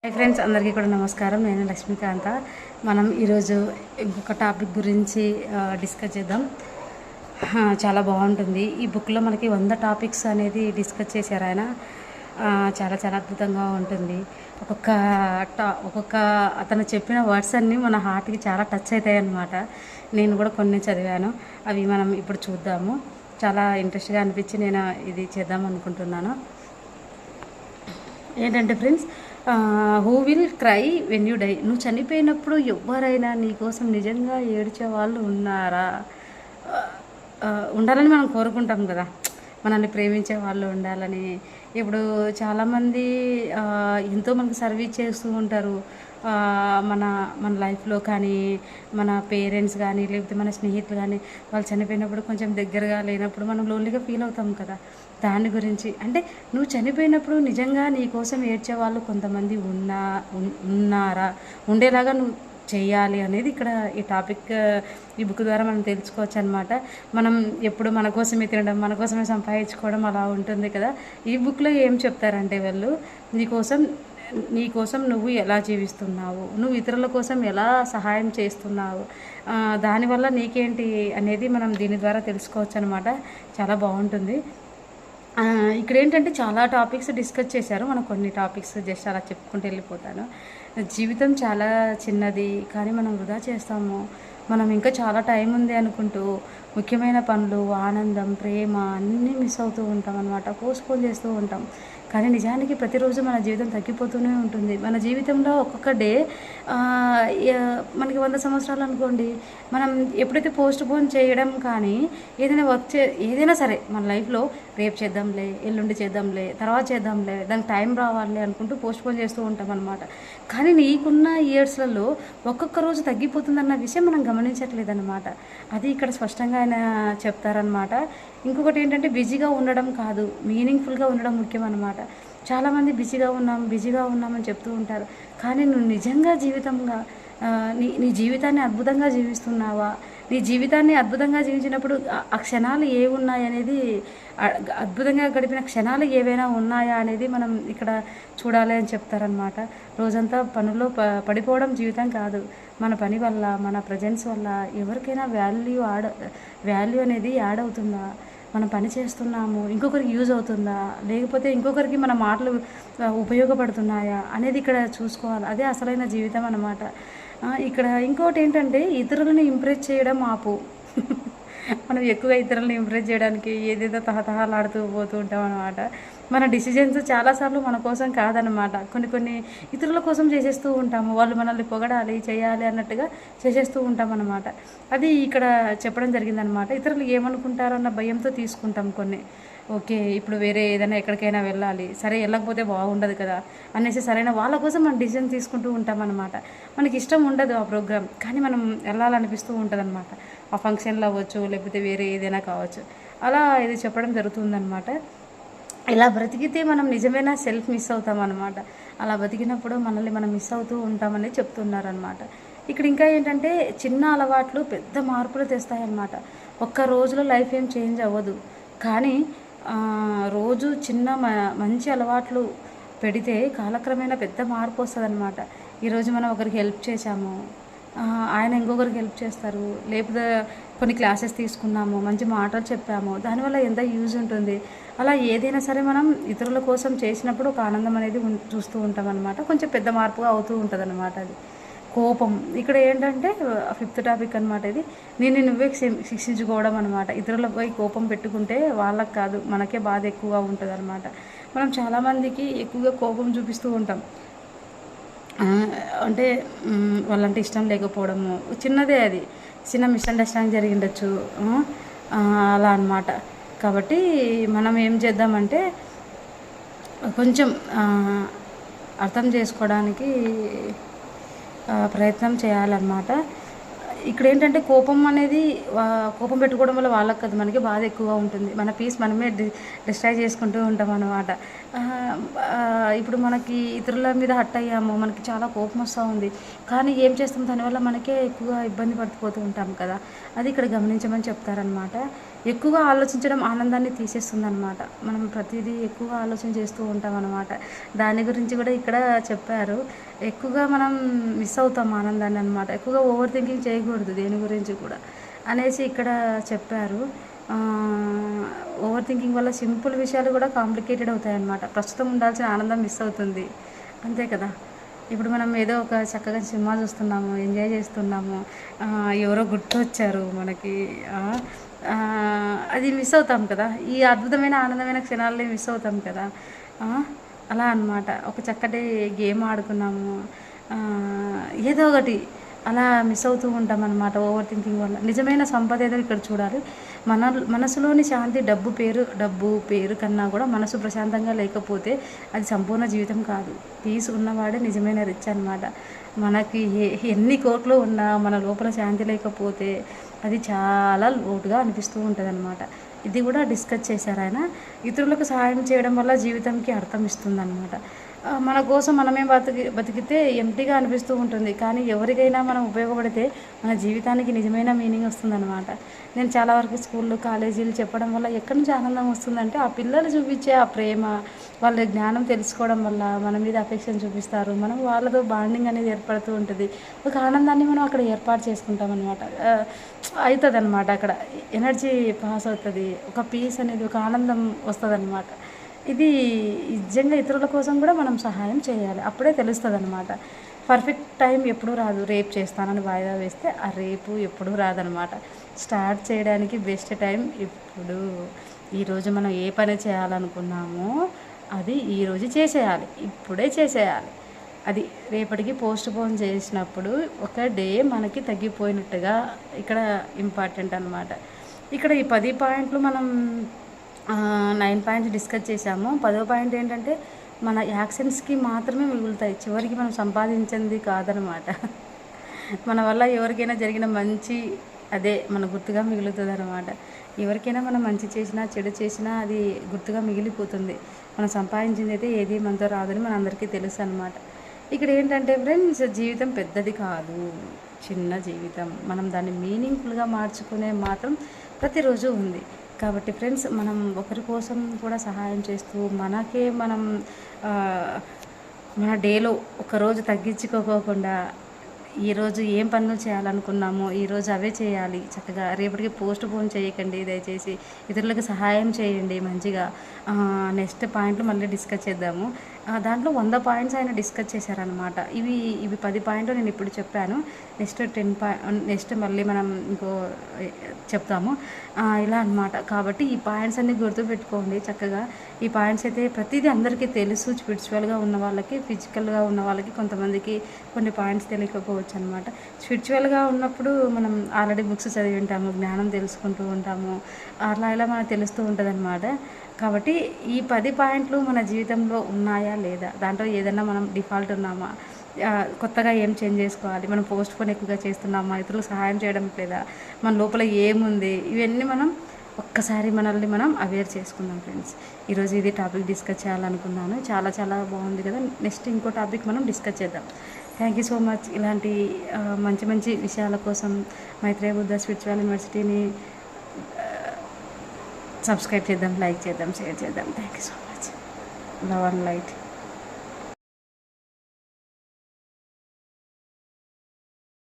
Hi friends, అందరికీ కూడా నమస్కారం. నేను లక్ష్మీకాంత. మనం ఈరోజు ఇంకొక టాపిక్ గురించి డిస్కస్ చేద్దాం. చాలా బాగుంటుంది. ఈ బుక్లో మనకి 100 టాపిక్స్ అనేది డిస్కస్ చేశారు ఆయన. చాలా చాలా అద్భుతంగా ఉంటుంది. ఒక్కొక్క అతను చెప్పిన వర్డ్స్ అన్నీ మన హార్ట్కి చాలా టచ్ అవుతాయి అన్నమాట. నేను కూడా కొన్ని చదివాను. అవి మనం ఇప్పుడు చూద్దాము. చాలా ఇంట్రెస్ట్గా అనిపించి నేను ఇది చేద్దాం అనుకుంటున్నాను. ఏంటంటే friends, who will cry when you die. నువ్వు చనిపోయినప్పుడు ఎవరైనా నీకోసం నిజంగా ఏడ్చే వాళ్ళు ఉన్నారా? ఉండాలని మనం కోరుకుంటాం కదా, మనల్ని ప్రేమించే వాళ్ళు ఉండాలని. ఇప్పుడు చాలామంది ఎంతో మనకు సర్వీస్ చేస్తూ ఉంటారు. మన మన లైఫ్లో కానీ, మన పేరెంట్స్ కానీ, లేకపోతే మన స్నేహితులు కానీ వాళ్ళు చనిపోయినప్పుడు కొంచెం దగ్గరగా లేనప్పుడు మనం లోన్లీగా ఫీల్ అవుతాం కదా. దాని గురించి అంటే, నువ్వు చనిపోయినప్పుడు నిజంగా నీ కోసం ఏడ్చే వాళ్ళు కొంతమంది ఉన్నారా, ఉండేలాగా నువ్వు చెయ్యాలి అనేది ఇక్కడ ఈ టాపిక్, ఈ బుక్ ద్వారా మనం తెలుసుకోవచ్చు అనమాట. మనం ఎప్పుడు మన కోసమే తినడం, మన కోసమే సంపాదించుకోవడం అలా ఉంటుంది కదా. ఈ బుక్లో ఏం చెప్తారంటే వాళ్ళు, నీకోసం నువ్వు ఎలా జీవిస్తున్నావు, నువ్వు ఇతరుల కోసం ఎలా సహాయం చేస్తున్నావు, దానివల్ల నీకేంటి అనేది మనం దీని ద్వారా తెలుసుకోవచ్చు అనమాట. చాలా బాగుంటుంది. ఇక్కడ ఏంటంటే చాలా టాపిక్స్ డిస్కస్ చేశారు. మనం కొన్ని టాపిక్స్ జస్ట్ అలా చెప్పుకుంటూ వెళ్ళిపోతాను. జీవితం చాలా చిన్నది, కానీ మనం వృధా చేస్తాము. మనం ఇంకా చాలా టైం ఉంది అనుకుంటూ ముఖ్యమైన పనులు, ఆనందం, ప్రేమ అన్నీ మిస్ అవుతూ ఉంటాం అనమాట. పోస్ట్పోన్ చేస్తూ ఉంటాం. కానీ నిజానికి ప్రతిరోజు మన జీవితం తగ్గిపోతూనే ఉంటుంది. మన జీవితంలో ఒక్కొక్క డే మనకి 100 సంవత్సరాలు అనుకోండి. మనం ఎప్పుడైతే పోస్ట్పోన్ చేయడం కానీ ఏదైనా ఏదైనా సరే మన లైఫ్లో రేపు చేద్దాంలే, ఎల్లుండి చేద్దాంలే, తర్వాత చేద్దాంలే, దానికి టైం రావాలి అనుకుంటూ పోస్ట్పోన్ చేస్తూ ఉంటాం అనమాట. కానీ నీకున్న ఇయర్స్లలో ఒక్కొక్క రోజు తగ్గిపోతుందన్న విషయం మనం గమనించట్లేదన్నమాట. అది ఇక్కడ స్పష్టంగా ఆయన చెప్తారనమాట. ఇంకొకటి ఏంటంటే, బిజీగా ఉండడం కాదు, మీనింగ్ఫుల్గా ఉండడం ముఖ్యం అనమాట. చాలామంది బిజీగా ఉన్నామని చెప్తూ ఉంటారు. కానీ నువ్వు నిజంగా నీ జీవితాన్ని అద్భుతంగా జీవిస్తున్నావా? నీ జీవితాన్ని అద్భుతంగా జీవించినప్పుడు ఆ క్షణాలు ఏమున్నాయి అనేది, అద్భుతంగా గడిపిన క్షణాలు ఏవైనా ఉన్నాయా అనేది మనం ఇక్కడ చూడాలి అని చెప్తారనమాట. రోజంతా పనుల్లో పడిపోవడం జీవితం కాదు. మన పని వల్ల, మన ప్రజెన్స్ వల్ల ఎవరికైనా వాల్యూ అనేది యాడ్ అవుతుందా? మనం పని చేస్తున్నాము, ఇంకొకరికి యూజ్ అవుతుందా, లేకపోతే ఇంకొకరికి మన మాటలు ఉపయోగపడుతున్నాయా అనేది ఇక్కడ చూసుకోవాలి. అదే అసలైన జీవితం అన్నమాట. ఇక్కడ ఇంకోటి ఏంటంటే, ఇతరులను ఇంప్రెస్ చేయడం ఆపు. మనం ఎక్కువగా ఇతరులను ఇంప్రెస్ చేయడానికి ఏదేదో తహతహలాడుతూ పోతూ ఉంటాం అనమాట. మన డిసిజన్స్ చాలాసార్లు మన కోసం కాదనమాట. కొన్ని ఇతరుల కోసం చేసేస్తూ ఉంటాము. వాళ్ళు మనల్ని పొగడాలి, చేయాలి అన్నట్టుగా చేసేస్తూ ఉంటాం అనమాట. అది ఇక్కడ చెప్పడం జరిగిందనమాట. ఇతరులు ఏమనుకుంటారో అన్న భయంతో తీసుకుంటాం కొన్ని. ఓకే, ఇప్పుడు వేరే ఏదైనా ఎక్కడికైనా వెళ్ళాలి, సరే వెళ్ళకపోతే బాగుండదు కదా అనేసి సరైన వాళ్ళ కోసం మనం డిసిజన్ తీసుకుంటూ ఉంటాం అనమాట. మనకి ఇష్టం ఉండదు ఆ ప్రోగ్రామ్, కానీ మనం వెళ్ళాలనిపిస్తూ ఉంటుంది అనమాట. ఆ ఫంక్షన్లో అవ్వచ్చు, లేకపోతే వేరే ఏదైనా కావచ్చు. అలా ఇది చెప్పడం జరుగుతుందనమాట. ఇలా బ్రతికితే మనం నిజమైన సెల్ఫ్ మిస్ అవుతాం అనమాట. అలా బతికినప్పుడు మనల్ని మనం మిస్ అవుతూ ఉంటామని చెప్తున్నారనమాట. ఇక్కడ ఇంకా ఏంటంటే, చిన్న అలవాట్లు పెద్ద మార్పులు తెస్తాయన్నమాట. ఒక్క రోజులో లైఫ్ ఏం చేంజ్ అవ్వదు, కానీ రోజు చిన్న మంచి అలవాట్లు పెడితే కాలక్రమేణా పెద్ద మార్పు వస్తుంది అనమాట. ఈరోజు మనం ఒకరికి హెల్ప్ చేశాము, ఆయన ఇంకొకరికి హెల్ప్ చేస్తారు. లేకపోతే కొన్ని క్లాసెస్ తీసుకున్నాము, మంచి మాటలు చెప్పాము, దానివల్ల ఎంత యూజ్ ఉంటుంది. అలా ఏదైనా సరే మనం ఇతరుల కోసం చేసినప్పుడు ఒక ఆనందం అనేది చూస్తూ ఉంటాం అనమాట. కొంచెం పెద్ద మార్పుగా అవుతూ ఉంటుంది అనమాట. అది కోపం. ఇక్కడ ఏంటంటే 5th టాపిక్ అనమాట. ఇది నువ్వే శిక్షించుకోవడం అనమాట. ఇతరులపై కోపం పెట్టుకుంటే వాళ్ళకి కాదు, మనకే బాధ ఎక్కువగా ఉంటుంది అనమాట. మనం చాలామందికి ఎక్కువగా కోపం చూపిస్తూ ఉంటాం. అంటే వాళ్ళంటే ఇష్టం లేకపోవడము, చిన్నదే, అది చిన్న మిస్అండర్స్టాండింగ్ జరిగి ఉండొచ్చు, అలా అనమాట. కాబట్టి మనం ఏం చేద్దామంటే, కొంచెం అర్థం చేసుకోవడానికి ప్రయత్నం చేయాలన్నమాట. ఇక్కడ ఏంటంటే, కోపం పెట్టుకోవడం వల్ల వాళ్ళకి కదా మనకి బాధ ఎక్కువగా ఉంటుంది. మన పీస్ మనమే డిస్ట్రాయ్ చేసుకుంటూ ఉంటాం అన్నమాట. ఇప్పుడు మనకి ఇతరుల మీద హర్ట్ అయ్యాము, మనకి చాలా కోపం వస్తూ ఉంది, కానీ ఏం చేస్తాం, దానివల్ల మనకే ఎక్కువగా ఇబ్బంది పడిపోతూ ఉంటాం కదా. అది ఇక్కడ గమనించమని చెప్తారనమాట. ఎక్కువగా ఆలోచించడం ఆనందాన్ని తీసేస్తుందనమాట. మనం ప్రతిదీ ఎక్కువగా ఆలోచన చేస్తూ ఉంటాం అనమాట. దాని గురించి కూడా ఇక్కడ చెప్పారు. ఎక్కువగా మనం మిస్ అవుతాం ఆనందాన్ని అనమాట. ఎక్కువగా ఓవర్ థింకింగ్ చేయకూడదు దేని గురించి కూడా అనేసి ఇక్కడ చెప్పారు. ఓవర్ థింకింగ్ వల్ల సింపుల్ విషయాలు కూడా కాంప్లికేటెడ్ అవుతాయి అన్నమాట. ప్రస్తుతం ఉండాల్సిన ఆనందం మిస్ అవుతుంది, అంతే కదా. ఇప్పుడు మనం ఏదో ఒక చక్కగా సినిమా చూస్తున్నాము, ఎంజాయ్ చేస్తున్నాము, ఎవరో గుర్తొచ్చారు మనకి, అది మిస్ అవుతాం కదా. ఈ అద్భుతమైన ఆనందమైన క్షణాలని మిస్ అవుతాం కదా. అలా అన్నమాట. ఒక చక్కటి గేమ్ ఆడుకున్నాము, ఏదో ఒకటి అలా మిస్ అవుతూ ఉంటాం అన్నమాట ఓవర్ థింకింగ్ వల్ల. నిజమైన సంపద ఏదో ఇక్కడ చూడాలి. మనసులోని శాంతి డబ్బు పేరు కన్నా కూడా మనసు ప్రశాంతంగా లేకపోతే అది సంపూర్ణ జీవితం కాదు. పీస్ ఉన్నవాడే నిజమైన రిచ్ అనమాట. మనకి ఎన్ని కోట్లు ఉన్నా మన లోపల శాంతి లేకపోతే అది చాలా లోటుగా అనిపిస్తూ ఉంటుంది అనమాట. ఇది కూడా డిస్కస్ చేశారు ఆయన. ఇతరులకు సహాయం చేయడం వల్ల జీవితంకి అర్థం ఇస్తుందన్నమాట. మన కోసం మనమే బతికితే ఎంప్టీగా అనిపిస్తూ ఉంటుంది, కానీ ఎవరికైనా మనం ఉపయోగపడితే మన జీవితానికి నిజమైన మీనింగ్ వస్తుందన్నమాట. నేను చాలా వరకు స్కూళ్ళు కాలేజీలు చెప్పడం వల్ల ఎక్కడి నుంచి ఆనందం వస్తుందంటే ఆ పిల్లలు చూపించే ఆ ప్రేమ, వాళ్ళ జ్ఞానం తెలుసుకోవడం వల్ల మన మీద అఫెక్షన్ చూపిస్తారు. మనం వాళ్ళతో బాండింగ్ అనేది ఏర్పడుతూ ఉంటుంది. ఒక ఆనందాన్ని మనం అక్కడ ఏర్పాటు చేసుకుంటాం అనమాట. అవుతుంది అనమాట. అక్కడ ఎనర్జీ పాస్ అవుతుంది, ఒక పీస్ అనేది, ఒక ఆనందం వస్తుంది అనమాట. ఇది నిజంగా ఇతరుల కోసం కూడా మనం సహాయం చేయాలి, అప్పుడే తెలుస్తుంది అనమాట. పర్ఫెక్ట్ టైం ఎప్పుడూ రాదు. రేపు చేస్తానని వాయిదా వేస్తే ఆ రేపు ఎప్పుడూ రాదనమాట. స్టార్ట్ చేయడానికి బెస్ట్ టైం ఇప్పుడు. ఈరోజు మనం ఏ పని చేయాలనుకున్నామో అది ఈరోజు చేసేయాలి, ఇప్పుడే చేసేయాలి. అది రేపటికి పోస్ట్ పోన్ చేసినప్పుడు ఒక డే మనకి తగ్గిపోయినట్టుగా ఇక్కడ ఇంపార్టెంట్ అనమాట. ఇక్కడ ఈ 10 పాయింట్లు మనం 9 పాయింట్స్ డిస్కస్ చేసాము. 10వ పాయింట్ ఏంటంటే మన యాక్షన్స్కి మాత్రమే మిగులుతాయి, చివరికి మనం సంపాదించింది కాదనమాట. మన వల్ల ఎవరికైనా జరిగిన మంచి అదే మన గుర్తుగా మిగులుతుంది అనమాట. ఎవరికైనా మనం మంచి చేసినా చెడు చేసినా అది గుర్తుగా మిగిలిపోతుంది. మనం సంపాదించింది అయితే ఏది మనతో రాదని మన అందరికీ తెలుసు అనమాట. ఇక్కడ ఏంటంటే ఫ్రెండ్స్, జీవితం పెద్దది కాదు, చిన్న జీవితం. మనం దాన్ని మీనింగ్ఫుల్గా మార్చుకునే మాత్రం ప్రతిరోజు ఉంది. కాబట్టి ఫ్రెండ్స్, మనం ఒకరి కోసం కూడా సహాయం చేస్తూ మనకే మనం మన డేలో ఒకరోజు తగ్గించుకోకుండా ఈరోజు ఏం పనులు చేయాలనుకున్నామో ఈరోజు అవే చేయాలి చక్కగా. రేపటికి పోస్ట్ పోన్ చేయకండి దయచేసి. ఇతరులకు సహాయం చేయండి మంచిగా. నెక్స్ట్ పాయింట్లు మళ్ళీ డిస్కస్ చేద్దాము. దాంట్లో 100 పాయింట్స్ ఆయన డిస్కస్ చేశారనమాట. ఇవి 10 పాయింట్లు నేను ఇప్పుడు చెప్పాను. నెక్స్ట్ మళ్ళీ మనం ఇంకో చెప్తాము ఇలా అనమాట. కాబట్టి ఈ పాయింట్స్ అన్నీ గుర్తుపెట్టుకోండి చక్కగా. ఈ పాయింట్స్ అయితే ప్రతిదీ అందరికీ తెలుసు. స్పిరిచువల్గా ఉన్న వాళ్ళకి, ఫిజికల్గా ఉన్న వాళ్ళకి, కొంతమందికి కొన్ని పాయింట్స్ తెలియకపోవచ్చు అనమాట. స్పిరిచువల్గా ఉన్నప్పుడు మనం ఆల్రెడీ బుక్స్ చదివి ఉంటాము, జ్ఞానం తెలుసుకుంటూ ఉంటాము, అలా ఇలా మనకు తెలుస్తూ ఉంటుంది అనమాట. కాబట్టి ఈ 10 పాయింట్లు మన జీవితంలో ఉన్నాయా లేదా, దాంట్లో ఏదైనా మనం డిఫాల్ట్ ఉన్నామా, కొత్తగా ఏం చేంజ్ చేసుకోవాలి, మనం పోస్ట్ పోన్ ఎక్కువగా చేస్తున్నామా, ఇతరులకు సహాయం చేయడం లేదా, మన లోపల ఏముంది, ఇవన్నీ మనం ఒక్కసారి మనల్ని మనం అవేర్ చేసుకుందాం ఫ్రెండ్స్. ఈరోజు ఇది టాపిక్ డిస్కస్ చేయాలనుకున్నాను. చాలా చాలా బాగుంది కదా. నెక్స్ట్ ఇంకో టాపిక్ మనం డిస్కస్ చేద్దాం. Thank you so much. ఇలాంటి మంచి మంచి విషయాల కోసం మైత్రేయ బుద్ధ స్పిరిచువల్ యూనివర్సిటీని సబ్స్క్రైబ్ చేద్దాం, లైక్ చేద్దాం, షేర్ చేద్దాం. Thank you so much. Love and light.